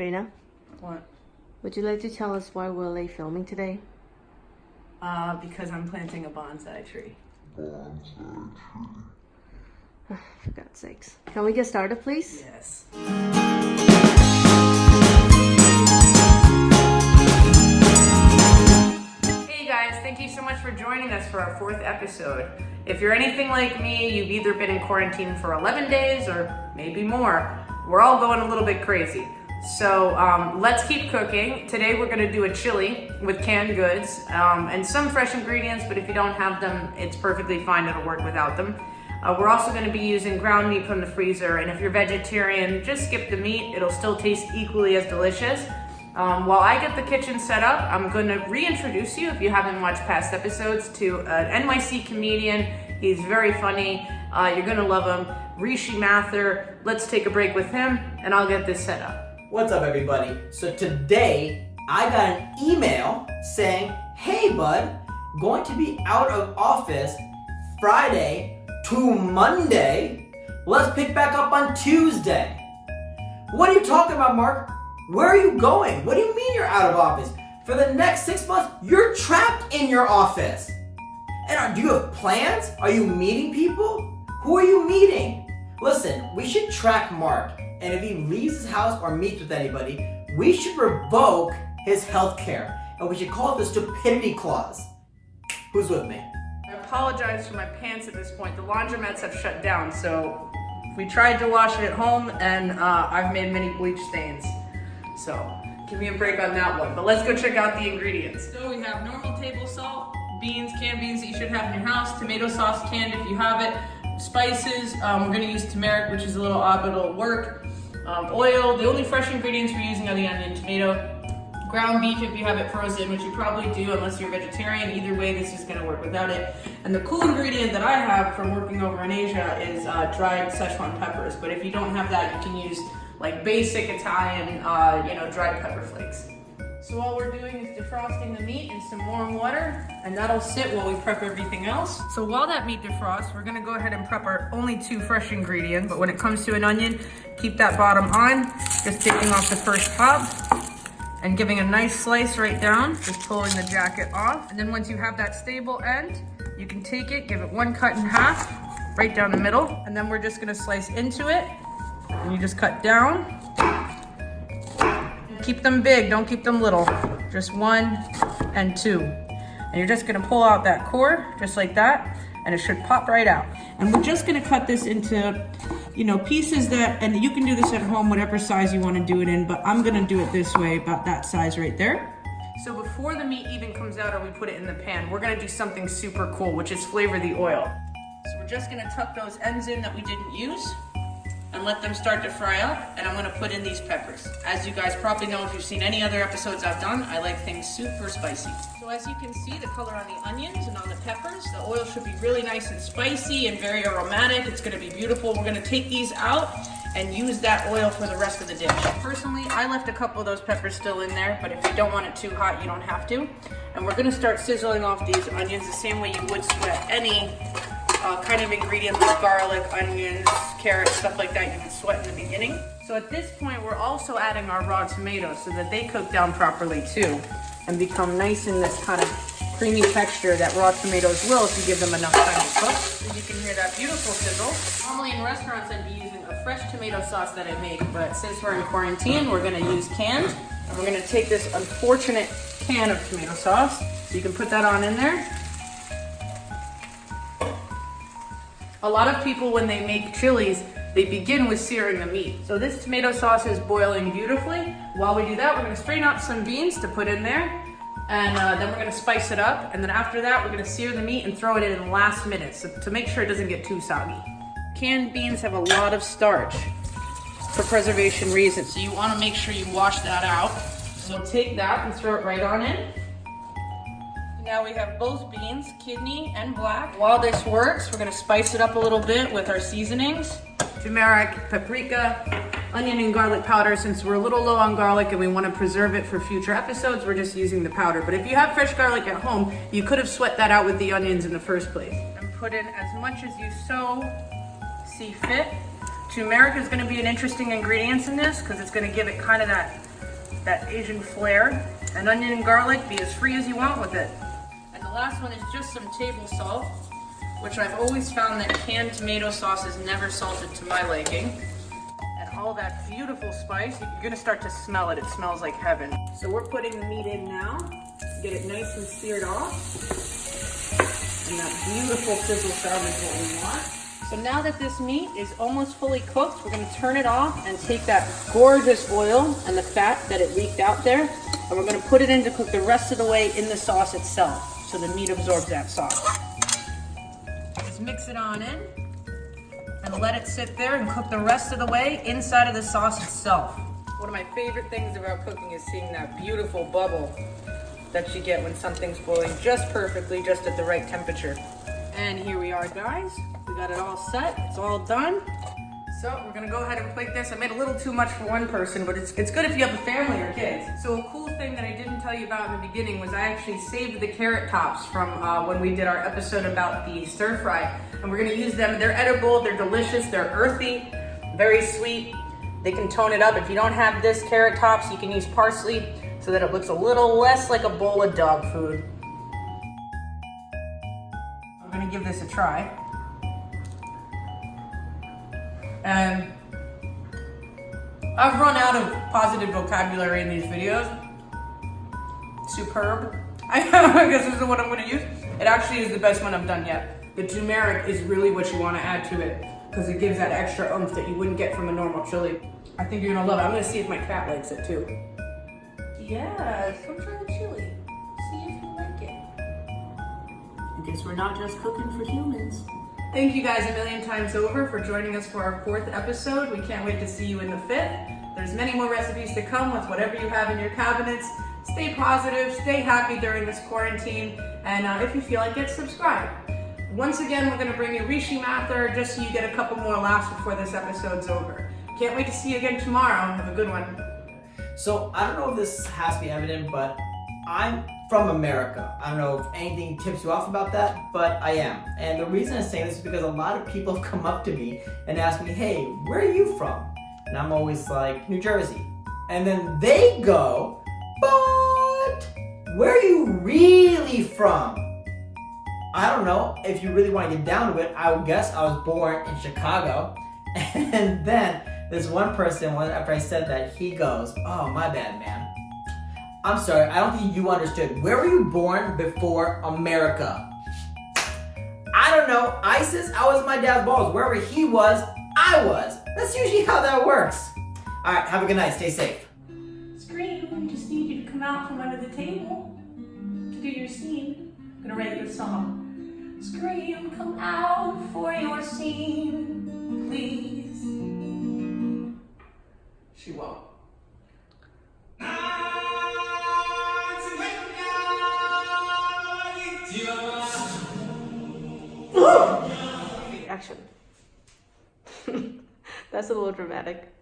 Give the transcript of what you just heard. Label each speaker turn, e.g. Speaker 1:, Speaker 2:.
Speaker 1: Rena,
Speaker 2: What?
Speaker 1: would you like to tell us why we're late filming today?
Speaker 2: Because I'm planting a bonsai tree.
Speaker 1: For God's sakes. Can we get started, please?
Speaker 2: Yes. Hey guys, thank you so much for joining us for our 4th episode. If you're anything like me, you've either been in quarantine for 11 days or maybe more. We're all going a little bit crazy. So let's keep cooking. Today we're gonna do a chili with canned goods and some fresh ingredients, but if you don't have them, it's perfectly fine, it'll work without them. We're also gonna be using ground meat from the freezer, and if you're vegetarian, just skip the meat. It'll still taste equally as delicious. While I get the kitchen set up, I'm gonna reintroduce you, if you haven't watched past episodes, to an NYC comedian. He's very funny, you're gonna love him, Rishi Mathur. Let's take a break with him, and I'll get this set up.
Speaker 3: What's up, everybody? So today, I got an email saying, hey bud, going to be out of office Friday to Monday. Let's pick back up on Tuesday. What are you talking about, Mark? Where are you going? What do you mean you're out of office? For the next 6 months, you're trapped in your office. And do you have plans? Are you meeting people? Who are you meeting? Listen, we should track Mark. And if he leaves his house or meets with anybody, we should revoke his health care. And we should call it the stupidity clause. Who's with me?
Speaker 2: I apologize for my pants at this point. The laundromats have shut down, so we tried to wash it at home, and I've made many bleach stains. So give me a break on that one. But let's go check out the ingredients. So we have normal table salt, beans, canned beans that you should have in your house, tomato sauce canned if you have it, spices, we're gonna use turmeric, which is a little odd, but it'll work. Oil, the only fresh ingredients we're using are the onion, tomato, ground beef if you have it frozen, which you probably do unless you're vegetarian. Either way, this is gonna work without it. And the cool ingredient that I have from working over in Asia is dried Szechuan peppers. But if you don't have that, you can use like basic Italian, dried pepper flakes. So all we're doing is defrosting the meat in some warm water, and that'll sit while we prep everything else. So while that meat defrosts, we're gonna go ahead and prep our only 2 fresh ingredients. But when it comes to an onion, keep that bottom on, just taking off the first top and giving a nice slice right down, just pulling the jacket off. And then once you have that stable end, you can take it, give it 1 cut in half, right down the middle, and then we're just gonna slice into it, and you just cut down. Keep them big, don't keep them little. Just 1 and 2. And you're just gonna pull out that core, just like that, and it should pop right out. And we're just gonna cut this into, pieces that, and you can do this at home, whatever size you wanna do it in, but I'm gonna do it this way, about that size right there. So before the meat even comes out or we put it in the pan, we're gonna do something super cool, which is flavor the oil. So we're just gonna tuck those ends in that we didn't use, and let them start to fry up, and I'm gonna put in these peppers. As you guys probably know if you've seen any other episodes I've done, I like things super spicy. So as you can see, the color on the onions and on the peppers, the oil should be really nice and spicy and very aromatic. It's gonna be beautiful. We're gonna take these out and use that oil for the rest of the dish. Personally, I left a couple of those peppers still in there, but if you don't want it too hot, you don't have to. And we're gonna start sizzling off these onions the same way you would sweat any kind of ingredients like garlic, onions, carrots, stuff like that you would sweat in the beginning. So at this point, we're also adding our raw tomatoes so that they cook down properly too and become nice in this kind of creamy texture that raw tomatoes will if you give them enough time to cook. So you can hear that beautiful sizzle. Normally in restaurants, I'd be using a fresh tomato sauce that I make, but since we're in quarantine, we're gonna use canned. And we're gonna take this unfortunate can of tomato sauce. So you can put that on in there. A lot of people, when they make chilies, they begin with searing the meat. So this tomato sauce is boiling beautifully. While we do that, we're gonna strain out some beans to put in there, and then we're gonna spice it up. And then after that, we're gonna sear the meat and throw it in the last minute to make sure it doesn't get too soggy. Canned beans have a lot of starch for preservation reasons, so you wanna make sure you wash that out. So take that and throw it right on in. Now we have both beans, kidney and black. While this works, we're gonna spice it up a little bit with our seasonings. Turmeric, paprika, onion and garlic powder. Since we're a little low on garlic and we wanna preserve it for future episodes, we're just using the powder. But if you have fresh garlic at home, you could have sweat that out with the onions in the first place. And put in as much as you see fit. Turmeric is gonna be an interesting ingredient in this because it's gonna give it kind of that that Asian flair. And onion and garlic, be as free as you want with it. And the last one is just some table salt, which I've always found that canned tomato sauce is never salted to my liking. And all that beautiful spice, you're gonna start to smell it. It smells like heaven. So we're putting the meat in now. Get it nice and seared off. And that beautiful sizzle sound is what we want. So now that this meat is almost fully cooked, we're gonna turn it off and take that gorgeous oil and the fat that it leaked out there, and we're gonna put it in to cook the rest of the way in the sauce itself, so the meat absorbs that sauce. Just mix it on in and let it sit there and cook the rest of the way inside of the sauce itself. One of my favorite things about cooking is seeing that beautiful bubble that you get when something's boiling just perfectly, just at the right temperature. And here we are, guys. We got it all set, it's all done. So we're gonna go ahead and plate this. I made a little too much for one person, but it's good if you have a family or kids. So a cool thing that I didn't tell you about in the beginning was I actually saved the carrot tops from when we did our episode about the stir fry. And we're gonna use them. They're edible, they're delicious, they're earthy, very sweet. They can tone it up. If you don't have this carrot tops, you can use parsley so that it looks a little less like a bowl of dog food. I'm gonna give this a try. And I've run out of positive vocabulary in these videos. Superb. I guess this is what I'm gonna use. It actually is the best one I've done yet. The turmeric is really what you wanna add to it because it gives that extra oomph that you wouldn't get from a normal chili. I think you're gonna love it. I'm gonna see if my cat likes it too. Yes, come try the chili. See if you like it. I guess we're not just cooking for humans. Thank you guys a million times over for joining us for our 4th episode. We can't wait to see you in the 5th. There's many more recipes to come with whatever you have in your cabinets. Stay positive, stay happy during this quarantine, and if you feel like it, subscribe. Once again, we're gonna bring you Rishi Mathur just so you get a couple more laughs before this episode's over. Can't wait to see you again tomorrow. Have a good one.
Speaker 3: So I don't know if this has to be evident, but I'm from America. I don't know if anything tips you off about that, but I am. And the reason I'm saying this is because a lot of people have come up to me and asked me, hey, where are you from? And I'm always like, New Jersey. And then they go, but where are you really from? I don't know. If you really want to get down to it, I would guess I was born in Chicago. And then this one person, after I said that, he goes, oh, my bad, man. I'm sorry, I don't think you understood. Where were you born before America? I don't know. ISIS, I was my dad's balls. Wherever he was, I was. That's usually how that works. All right, have a good night. Stay safe.
Speaker 2: Scream, I just need you to come out from under the table to do your scene. I'm gonna write this song. Scream, come out for your scene, please. She won't.
Speaker 1: Action. That's a little dramatic.